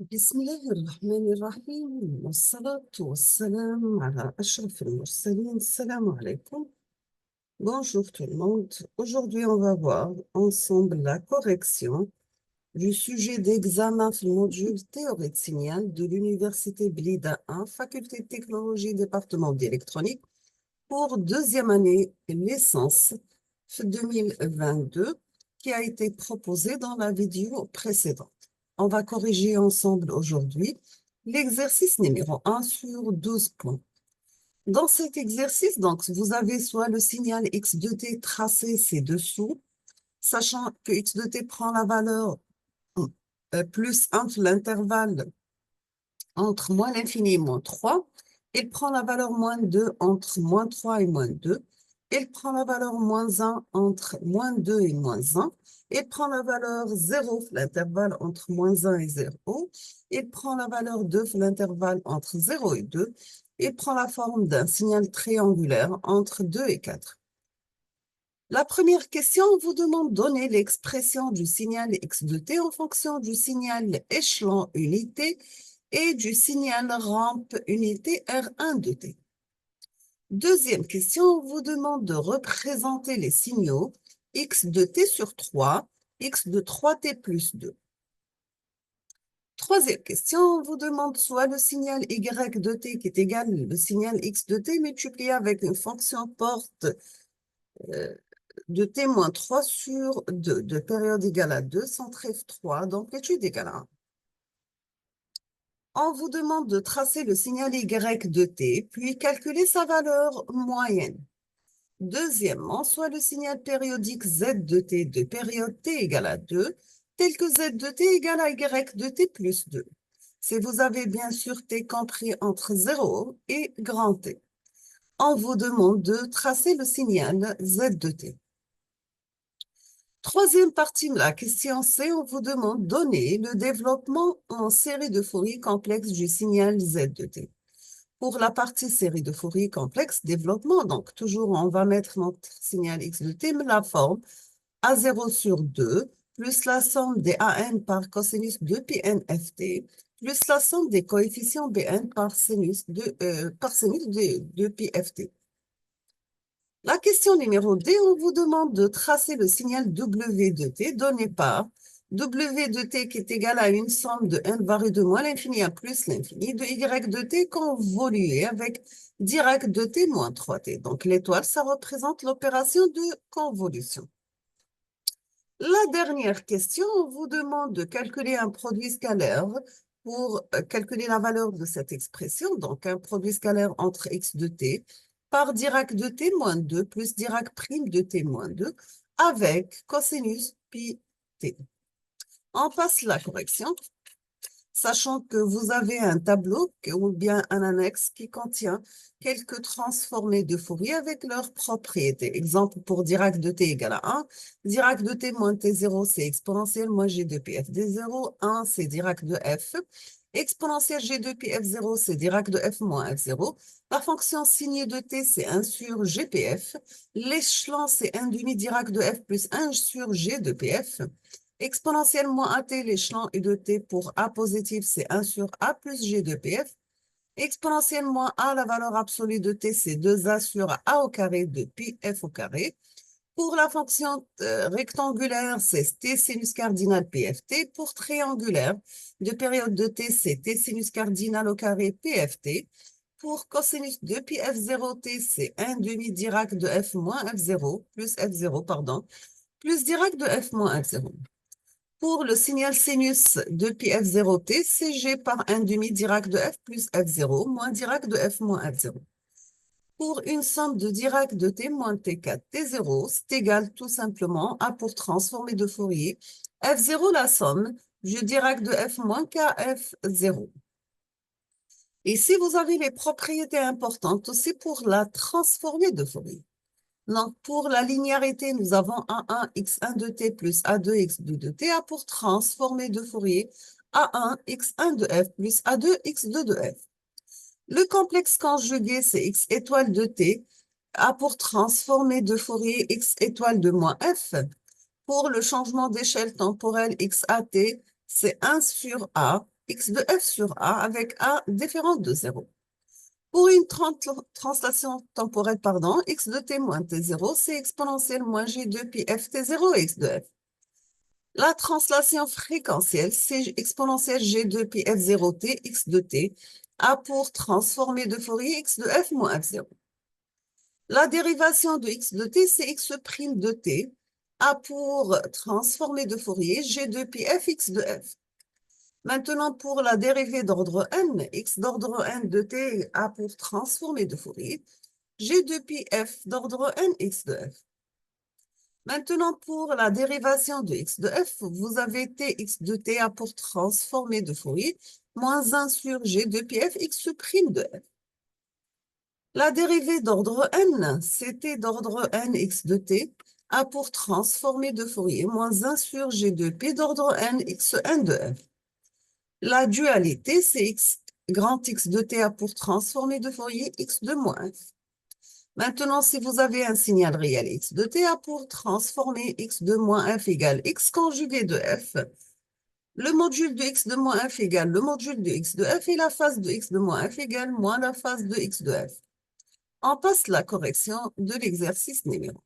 بسم الله الرحمن الرحيم والصلاة والسلام على أشرف المرسلين. Salam alaikum. Bonjour tout le monde. Aujourd'hui, on va voir ensemble la correction du sujet d'examen du module théorie de signal de l'Université Blida 1, Faculté de technologie, département d'électronique, pour deuxième année licence 2022, qui a été proposé dans la vidéo précédente. On va corriger ensemble aujourd'hui l'exercice numéro 1 sur 12 points. Dans cet exercice, donc, vous avez soit le signal x de t tracé ci-dessous, sachant que x de t prend la valeur plus entre l'intervalle entre moins l'infini et moins 3, il prend la valeur moins 2 entre moins 3 et moins 2, il prend la valeur moins 1 entre moins 2 et moins 1, il prend la valeur 0, l'intervalle entre moins 1 et 0, il prend la valeur 2, l'intervalle entre 0 et 2, il prend la forme d'un signal triangulaire entre 2 et 4. La première question vous demande de donner l'expression du signal x de t en fonction du signal échelon unité et du signal rampe unité R1 de t. Deuxième question vous demande de représenter les signaux x de t sur 3, x de 3t plus 2. Troisième question vous demande soit le signal y de t qui est égal au signal x de t multiplié avec une fonction porte de t-3 sur 2, de période égale à 2, centre F3, donc l'étude égale à 1. On vous demande de tracer le signal y de t, puis calculer sa valeur moyenne. Deuxièmement, soit le signal périodique z de t de période t égale à 2, tel que z de t égale à y de t plus 2. Si vous avez bien sûr t compris entre 0 et grand T. On vous demande de tracer le signal z de t. Troisième partie de la question C, on vous demande de donner le développement en série de Fourier complexe du signal Z de t. Pour la partie série de Fourier complexe, développement, donc toujours on va mettre notre signal x de t, mais la forme A0 sur 2, plus la somme des AN par cosinus de Pn ft, plus la somme des coefficients Bn par sinus de pi ft. La question numéro D, on vous demande de tracer le signal W de t donné par W de t qui est égal à une somme de n varié de moins l'infini à plus l'infini de Y de t convolué avec Dirac de t moins 3t. Donc l'étoile, ça représente l'opération de convolution. La dernière question, on vous demande de calculer un produit scalaire pour calculer la valeur de cette expression, donc un produit scalaire entre x de t par Dirac de t moins 2 plus Dirac prime de t moins 2 avec cosinus pi t. On passe la correction, sachant que vous avez un tableau ou bien un annexe qui contient quelques transformés de Fourier avec leurs propriétés. Exemple pour Dirac de t égale à 1, Dirac de t moins t0, c'est exponentielle moins g de pi f d0, 1, c'est Dirac de f, exponentielle g de pi f0, c'est Dirac de f moins f0, la fonction signée de t, c'est 1 sur gpf, l'échelon, c'est 1 demi Dirac de f plus 1 sur g de pf, exponentielle moins at, l'échelon est de t pour a positif, c'est 1 sur a plus g de pf. Exponentielle moins a, la valeur absolue de t, c'est 2a sur a au carré de pi f au carré. Pour la fonction rectangulaire, c'est t sinus cardinal pft. Pour triangulaire, de période de t, c'est t sinus cardinal au carré pft. Pour cosinus de pi f0t, c'est 1 demi Dirac de f moins f0, plus f0, pardon, plus Dirac de f moins f0. Pour le signal sinus de pi f0t, c'est g par 1 demi Dirac de f plus f0 moins Dirac de f moins f0. Pour une somme de Dirac de t moins t4 t0, c'est égal tout simplement à, pour transformer de Fourier, f0 la somme du Dirac de f moins kf0. Ici, vous avez les propriétés importantes aussi pour la transformer de Fourier. Donc, pour la linéarité, nous avons A1 x1 de t plus A2 x2 de t. A pour transformer de Fourier, A1 x1 de f plus A2 x2 de f. Le complexe conjugué, c'est x étoile de t. A pour transformer de Fourier, x étoile de moins f. Pour le changement d'échelle temporelle x at, c'est 1 sur a. x de f sur a avec a différent de 0. Pour une translation temporelle, pardon, x de t moins t0, c'est exponentielle moins g2 pi f t0 x de f. La translation fréquentielle, c'est exponentielle g2 pi f0t x de t a pour transformer de Fourier x de f moins f0. La dérivation de x de t, c'est x' de t a pour transformer de Fourier g2 pi f x de f. Maintenant, pour la dérivée d'ordre n, x d'ordre n de t a pour transformer de Fourier g2 pi f d'ordre n x de f. Maintenant, pour la dérivation de x de f, vous avez t x de t a pour transformer de Fourier moins 1 sur g2 pi f x' de f. La dérivée d'ordre n, c'est t d'ordre n x de t a pour transformer de Fourier moins 1 sur g2 pi d'ordre n x n de f. La dualité, c'est x grand X de t a pour transformer de Fourier x de moins f. Maintenant, si vous avez un signal réel x de t a pour transformer x de moins f égale x conjugué de f, le module de x de moins f égale le module de x de f et la phase de x de moins f égale moins la phase de x de f. On passe la correction de l'exercice numéro.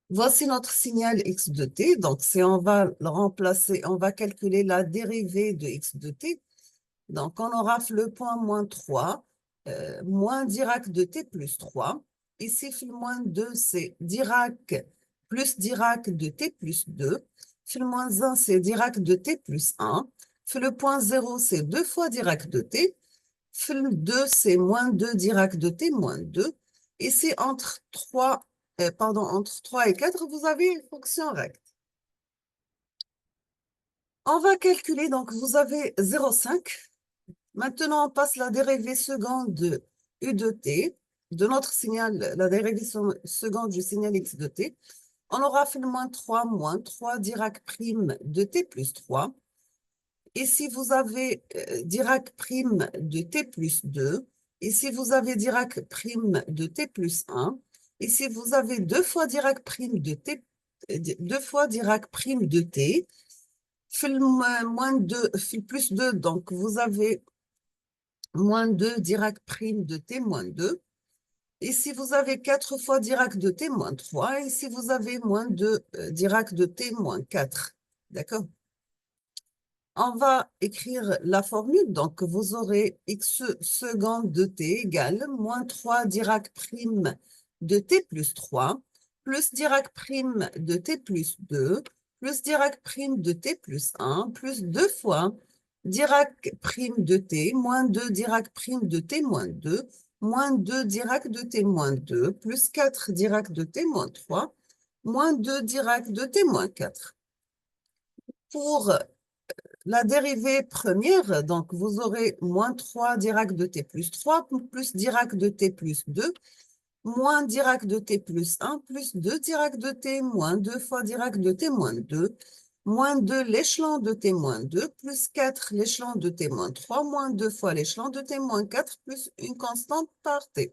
Voici notre signal x de t. Donc, si on va le remplacer, on va calculer la dérivée de x de t. Donc, on aura le point moins 3, moins Dirac de t plus 3. Ici, le moins 2, c'est Dirac plus Dirac de t plus 2. Le moins 1, c'est Dirac de t plus 1. Le point 0, c'est 2 fois Dirac de t. Le 2, c'est moins 2 Dirac de t moins 2. Ici, entre 3 et 4, vous avez une fonction recte. On va calculer, donc vous avez 0,5. Maintenant, on passe la dérivée seconde de u de t, de notre signal, la dérivée seconde du signal x de t. On aura fait le moins 3 Dirac prime de t plus 3. Ici, vous avez Dirac prime de t plus 2. Ici, vous avez Dirac prime de t plus 1. Ici, vous avez 2 fois Dirac prime de t, 2 fois Dirac prime de t. Fait le moins 2, fait le plus 2, donc vous avez moins 2 Dirac prime de t moins 2. Ici, vous avez 4 fois Dirac de t moins 3. Ici, vous avez moins 2 Dirac de t moins 4. D'accord? On va écrire la formule. Donc, vous aurez x seconde de t égale moins 3 Dirac prime de t plus 3 plus Dirac prime de t plus 2 plus Dirac prime de t plus 1 plus 2 fois Dirac prime de t moins 2 Dirac prime de t moins 2 moins 2 Dirac de t moins 2 plus 4 Dirac de t moins 3 moins 2 Dirac de t moins 4. Pour la dérivée première, donc vous aurez moins 3 Dirac de t plus 3 plus Dirac de t plus 2 moins Dirac de t plus 1 plus 2 Dirac de t moins 2 fois Dirac de t moins 2 moins 2 l'échelon de t moins 2 plus 4 l'échelon de t moins 3 moins 2 fois l'échelon de t moins 4 plus une constante par t.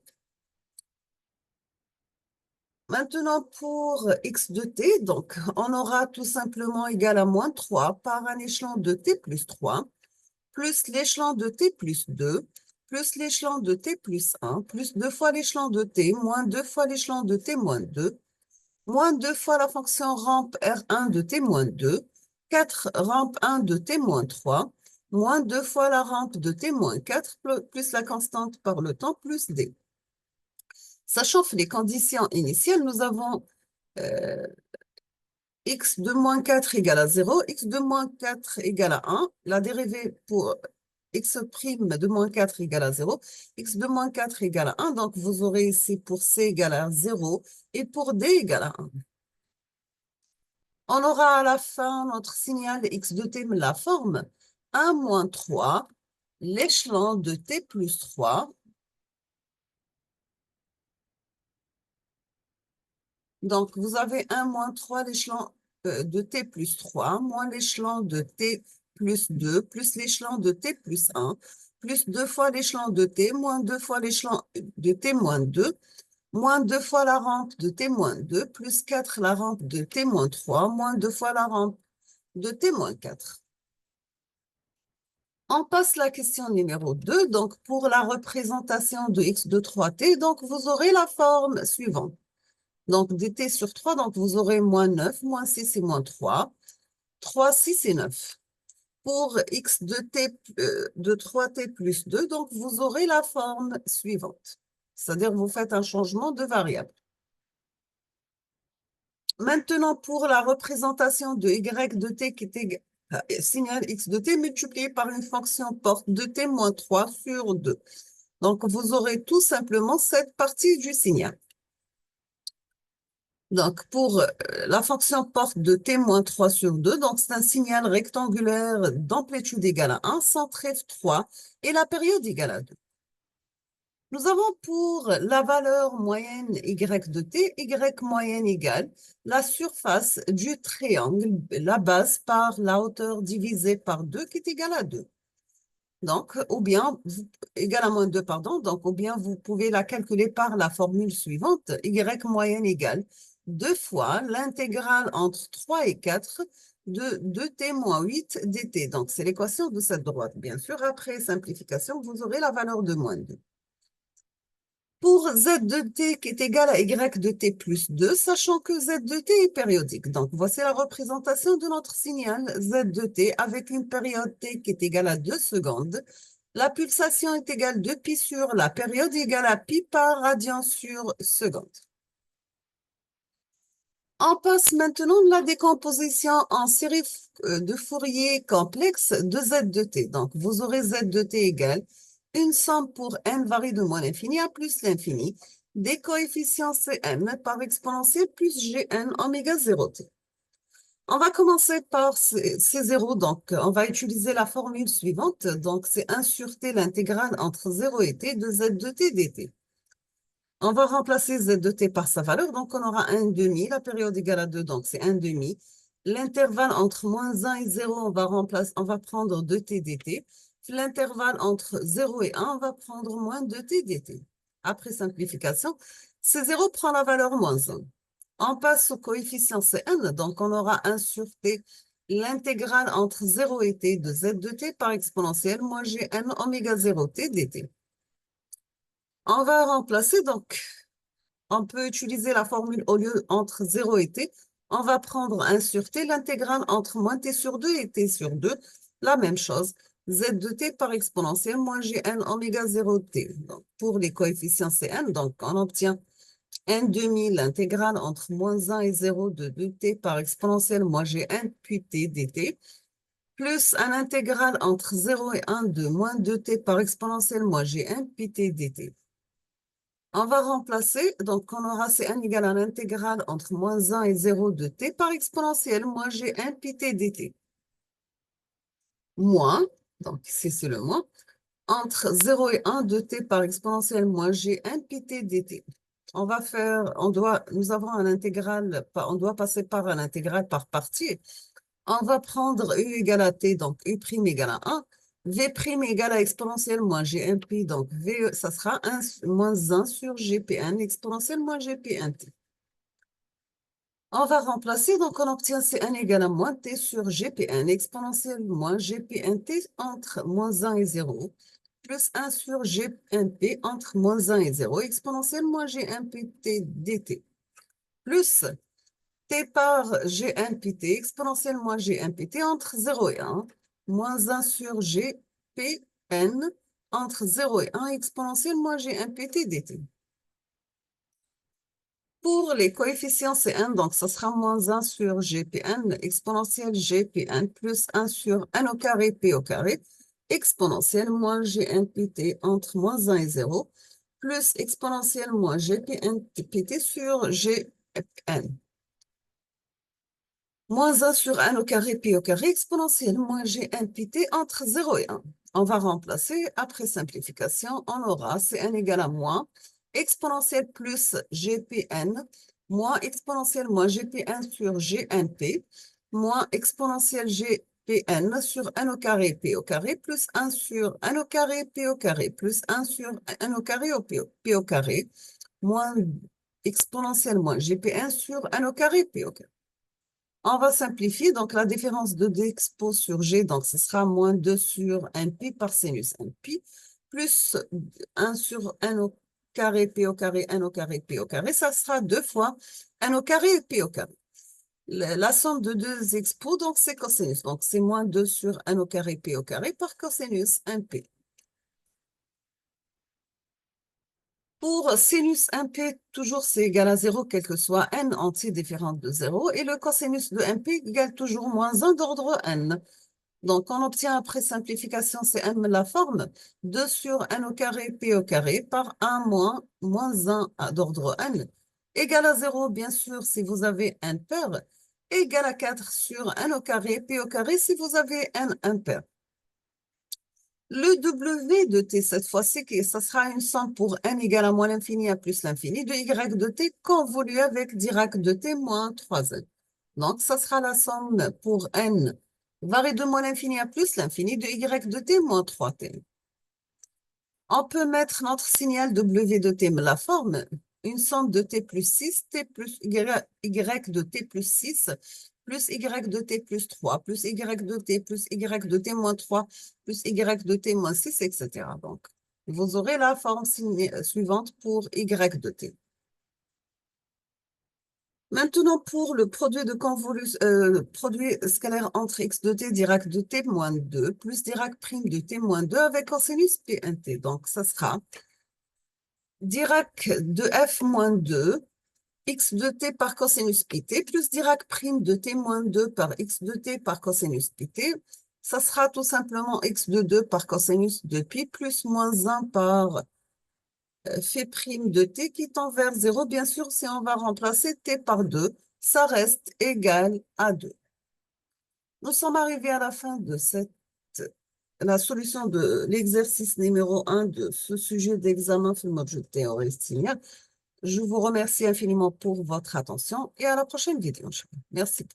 Maintenant, pour x de t, donc on aura tout simplement égal à moins 3 par un échelon de t plus 3 plus l'échelon de t plus 2, plus l'échelon de t plus 1, plus 2 fois l'échelon de t, moins 2 fois l'échelon de t moins 2, moins 2 fois la fonction rampe R1 de t moins 2, 4 rampe 1 de t moins 3, moins 2 fois la rampe de t moins 4, plus la constante par le temps, plus d. Sachant les conditions initiales, nous avons x de moins 4 égale à 0, x de moins 4 égale à 1. La dérivée pour x' de moins 4 égale à 0, x de moins 4 égale à 1. Donc, vous aurez ici pour c égale à 0 et pour d égale à 1. On aura à la fin notre signal x de t, la forme 1 moins 3, l'échelon de t plus 3. Donc, vous avez 1 moins 3, l'échelon de t plus 3, moins l'échelon de t plus 2, plus l'échelon de t plus 1, plus 2 fois l'échelon de t, moins 2 fois l'échelon de t moins 2, moins 2 fois la rampe de t moins 2, plus 4 la rampe de t moins 3, moins 2 fois la rampe de t moins 4. On passe la question numéro 2. Donc, pour la représentation de x de 3t, donc vous aurez la forme suivante. Donc, dt sur 3, donc vous aurez moins 9, moins 6 et moins 3. 3, 6 et 9. Pour x de t de 3t plus 2, donc vous aurez la forme suivante. C'est-à-dire vous faites un changement de variable. Maintenant, pour la représentation de y de t qui est égal, signal x de t multiplié par une fonction porte de t moins 3 sur 2. Donc, vous aurez tout simplement cette partie du signal. Donc, pour la fonction porte de t moins 3 sur 2, donc c'est un signal rectangulaire d'amplitude égale à 1, centré 3 et la période égale à 2. Nous avons pour la valeur moyenne y de t, y moyenne égale la surface du triangle, la base par la hauteur divisée par 2 qui est égale à 2. Donc, ou bien, égale à moins 2, pardon. Donc, ou bien vous pouvez la calculer par la formule suivante, y moyenne égale 2 fois l'intégrale entre 3 et 4 de 2t moins 8 dt. Donc, c'est l'équation de cette droite. Bien sûr, après simplification, vous aurez la valeur de moins 2. Pour z de t qui est égal à y de t plus 2, sachant que z de t est périodique. Donc, voici la représentation de notre signal z de t avec une période t qui est égale à 2 secondes. La pulsation est égale 2 pi sur la période égale à pi par radian sur seconde. On passe maintenant de la décomposition en série de Fourier complexe de z de t. Donc, vous aurez z de t égale une somme pour n varie de moins l'infini à plus l'infini des coefficients Cn par exponentielle plus Gn oméga 0t. On va commencer par C0, donc on va utiliser la formule suivante. Donc, c'est 1 sur t l'intégrale entre 0 et t de z de t dt. On va remplacer z de t par sa valeur, donc on aura 1 demi, la période égale à 2, donc c'est 1 demi. L'intervalle entre moins 1 et 0, on va prendre 2t dt. L'intervalle entre 0 et 1, on va prendre moins 2t dt. Après simplification, C0 prend la valeur moins 1. On passe au coefficient Cn, donc on aura 1 sur t, l'intégrale entre 0 et t de z de t par exponentielle moins Gn oméga 0t dt. On va remplacer, donc, on peut utiliser la formule au lieu entre 0 et t. On va prendre 1 sur t, l'intégrale entre moins t sur 2 et t sur 2. La même chose, z de t par exponentielle moins Gn oméga 0t. Donc, pour les coefficients Cn, donc, on obtient 1 demi l'intégrale entre moins 1 et 0 de 2t par exponentielle moins Gn puis t dt, plus un intégral entre 0 et 1 de moins 2t par exponentielle moins Gn puis t dt. On va remplacer, donc on aura Cn égale à l'intégrale entre moins 1 et 0 de t par exponentielle moins Gn pi t dt. Moins, donc ici c'est le moins, entre 0 et 1 de t par exponentielle moins Gn pi t dt. On va faire, nous avons un intégral, on doit passer par un intégral par partie. On va prendre u égale à t, donc u' égale à 1. V' égale à exponentielle moins G'P, donc V, ça sera 1, moins 1 sur Gpn, exponentielle moins Gpnt. On va remplacer, donc on obtient Cn égale à moins t sur Gpn, exponentielle moins Gpnt entre moins 1 et 0, plus 1 sur Gmp entre moins 1 et 0, exponentielle moins Gmpt dt, plus t par Gmpt, exponentielle moins Gmpt entre 0 et 1, moins 1 sur Gpn entre 0 et 1, exponentielle moins Gmpt dt. Pour les coefficients Cn, donc ça sera moins 1 sur Gpn, exponentielle Gpn, plus 1 sur n au carré p au carré, exponentielle moins Gmpt entre moins 1 et 0, plus exponentielle moins Gpnt sur Gn. Moins 1 sur n au carré pi au carré exponentielle moins Gnpt entre 0 et 1. On va remplacer, après simplification, on aura Cn égale à moins exponentielle plus Gpn moins exponentielle moins Gpn sur Gnp moins exponentielle Gpn sur n au carré p au carré plus 1 sur n au carré p au carré plus 1 sur n au carré au p au carré moins exponentielle moins Gpn sur n au carré p au carré. On va simplifier, donc la différence de D expose sur G, donc ce sera moins 2 sur 1pi par sinus 1pi, plus 1 sur 1 au carré, P au carré, 1 au carré, P au carré, ça sera 2 fois 1 au carré et P au carré. La somme de deux expos, donc c'est cosinus, donc c'est moins 2 sur 1 au carré, P au carré par cosinus 1P. Pour sinus 1P, toujours c'est égal à 0, quel que soit n entier différent de 0, et le cosinus de 1P égale toujours moins 1 d'ordre n. Donc, on obtient après simplification, c'est n la forme, 2 sur 1 au carré, P au carré, par 1 moins 1 d'ordre n, égal à 0, bien sûr, si vous avez n pair, égal à 4 sur 1 au carré, P au carré, si vous avez n impair. Le W de t, cette fois-ci, ça sera une somme pour n égale à moins l'infini à plus l'infini de y de t convolue avec Dirac de t moins 3n. Donc, ça sera la somme pour n varié de moins l'infini à plus l'infini de y de t moins 3t. On peut mettre notre signal W de t, la forme, une somme de t plus 6, t plus y de t plus 6, plus y de t plus 3, plus y de t plus y de t moins 3, plus y de t moins 6, etc. Donc, vous aurez la forme suivante pour y de t. Maintenant, pour le produit de produit scalaire entre x de t, Dirac de t moins 2, plus Dirac prime de t moins 2 avec cosinus P1t. Donc, ça sera Dirac de f moins 2, x de t par cosinus pt, plus Dirac prime de t moins 2 par x de t par cosinus pt. Ça sera tout simplement x de 2 par cosinus de pi, plus moins 1 par phi prime de t qui tend vers 0. Bien sûr, si on va remplacer t par 2, ça reste égal à 2. Nous sommes arrivés à la fin de la solution de l'exercice numéro 1 de ce sujet d'examen sur le module théorie linéaire. Je vous remercie infiniment pour votre attention et à la prochaine vidéo. Merci.